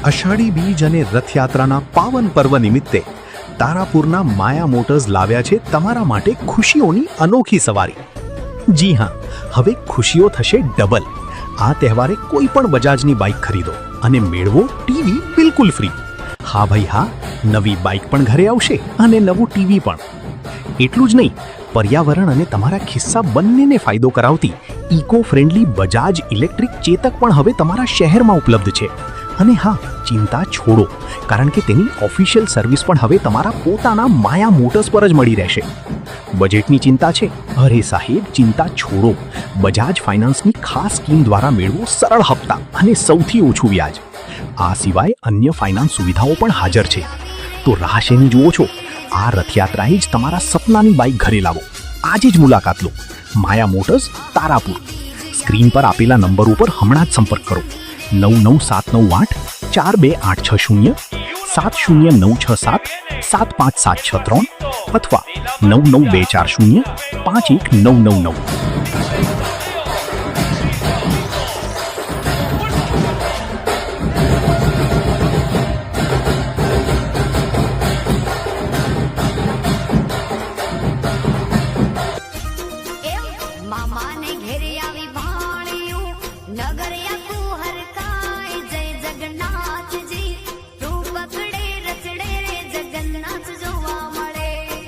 અષાઢી બીજ અને રથયાત્રાના પાવન પર્વ નિમિત્તે તારાપુરના માયા મોટર્સ લાવ્યા છે તમારા માટે ખુશીઓની અનોખી સવારી. જી હા, હવે ખુશીઓ થશે ડબલ. આ તહેવારે કોઈ પણ બજાજની બાઇક ખરીદો અને મેળવો ટીવી બિલકુલ ફ્રી. હા ભાઈ હા, નવી બાઇક પણ ઘરે આવશે અને નવું ટીવી પણ. એટલું જ નહીં, પર્યાવરણ અને તમારા ખિસ્સા બંનેને ફાયદો કરાવતી eco friendly Bajaj electric Chetak પણ હવે તમારા શહેરમાં ઉપલબ્ધ છે. અને હા, ચિંતા છોડો, કારણ કે તેની ઓફિશિયલ સર્વિસ પણ હવે તમારા પોતાના માયા મોટર્સ પર જ મળી રહેશે. બજેટની ચિંતા છે? અરે સાહેબ, ચિંતા છોડો. બજાજ ફાઇનાન્સની ખાસ સ્કીમ દ્વારા મેળવો સરળ હપ્તા અને સૌથી ઓછું વ્યાજ. આ સિવાય અન્ય ફાઇનાન્સ સુવિધાઓ પણ હાજર છે. તો રાહ શેની જુઓ છો? આ રથયાત્રાએ જ તમારા સપનાની બાઇક ઘરે લાવો. આજે જ મુલાકાત લો. માયા મોટર્સ, તારાપુર. સ્ક્રીન પર આપેલા નંબર ઉપર હમણાં જ સંપર્ક કરો. 9979842860 7096775563 અથવા 9924051999. મામાને ઘેરે આવી ભાણિયું નગર